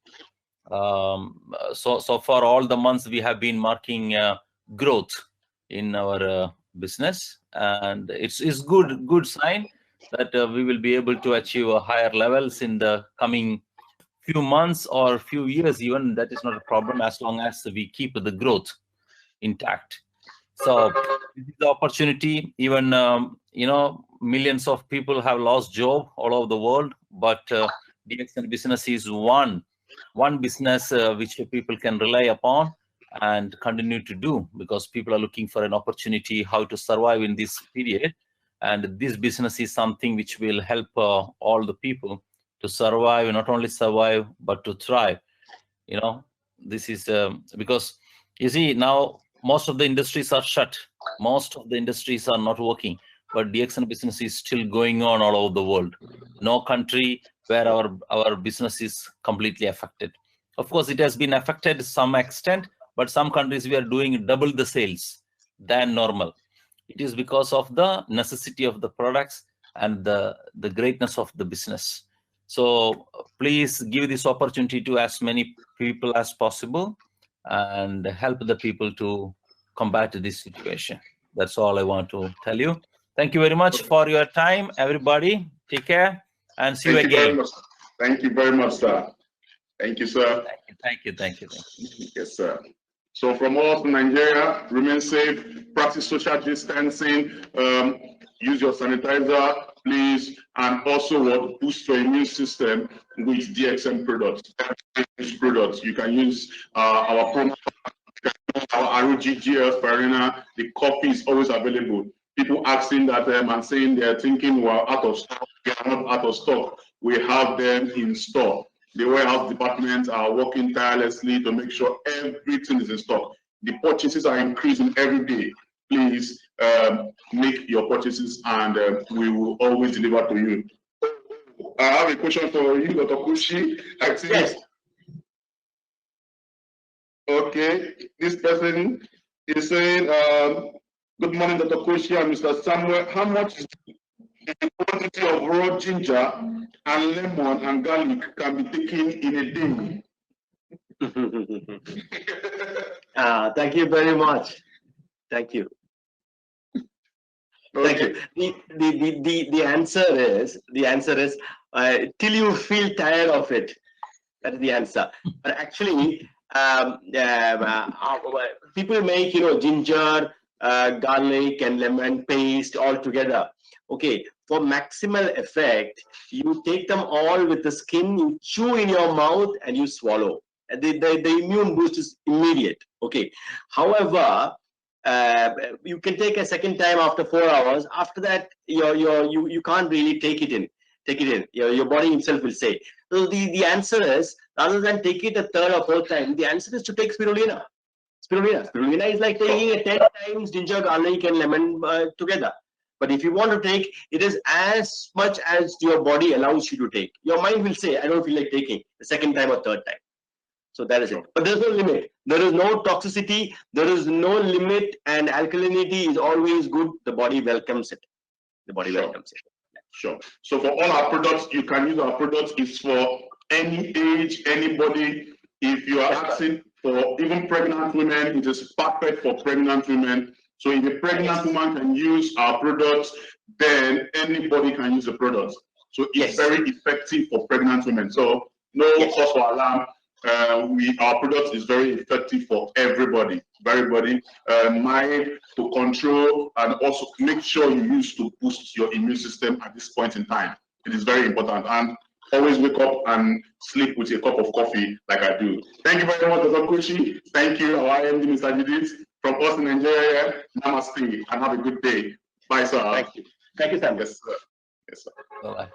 So far all the months we have been marking growth in our business, and it's good sign that we will be able to achieve higher levels in the coming few months or few years even. That is not a problem as long as we keep the growth intact. So this is the opportunity. Even millions of people have lost job all over the world, but DXN business is one business which people can rely upon and continue to do, because people are looking for an opportunity how to survive in this period, and this business is something which will help all the people to survive, not only survive but to thrive. This is because you see now most of the industries are shut, most of the industries are not working, but DXN business is still going on all over the world. No country where our business is completely affected. Of course, it has been affected to some extent, but some countries we are doing double the sales than normal. It is because of the necessity of the products and the greatness of the business. So please give this opportunity to as many people as possible and help the people to combat this situation. That's all I want to tell you. Thank you very much for your time, everybody. Take care and see you again. Thank you very much, sir. Thank you, sir. Thank you. Yes, sir. So from all to Nigeria, remain safe, practice social distancing, use your sanitizer, please, and also boost your immune system with DXN products. You can use our promo, our ROGGF Farina. The coffee is always available. People asking that and saying they're thinking we're out of stock. We are not out of stock. We have them in stock. The warehouse departments are working tirelessly to make sure everything is in stock. The purchases are increasing every day. Please make your purchases and we will always deliver to you. I have a question for you, Dr. Kushi. Yes. Okay, this person is saying, good morning, Dr. Kushi and Mr. Samuel. How much is the quantity of raw ginger and lemon and garlic can be taken in a day? Thank you very much. Thank you. Okay. Thank you. The answer is till you feel tired of it. That's the answer. But actually, people make ginger, garlic, and lemon paste all together. Okay, for maximal effect, you take them all with the skin, you chew in your mouth, and you swallow. The immune boost is immediate. Okay. However, you can take a second time after 4 hours. After that, you can't really take it in. Your body itself will say. So the answer is, rather than take it a third or fourth time, the answer is to take spirulina. Spirulina is like taking a 10 times ginger, garlic, and lemon together. But if you want to take, it is as much as your body allows you to take. Your mind will say, I don't feel like taking the second time or third time. So that is it. But there's no limit. There is no toxicity. There is no limit, and alkalinity is always good. The body welcomes it. Welcomes it. Sure. So for all our products, you can use our products. It's for any age, anybody. If you are asking for even pregnant women, it is perfect for pregnant women. So if a pregnant woman can use our products, then anybody can use the products. So it's very effective for pregnant women. So no cause for alarm. Our product is very effective for everybody, mild to control, and also make sure you use to boost your immune system at this point in time. It is very important. And always wake up and sleep with a cup of coffee like I do. Thank you very much, Dr. Kushi. Thank you, our IMD, Mr. Judith. From us in Nigeria, namaste, and have a good day. Bye, sir. Thank you. Thank you, Sam. Yes, sir. Yes, sir. Bye-bye.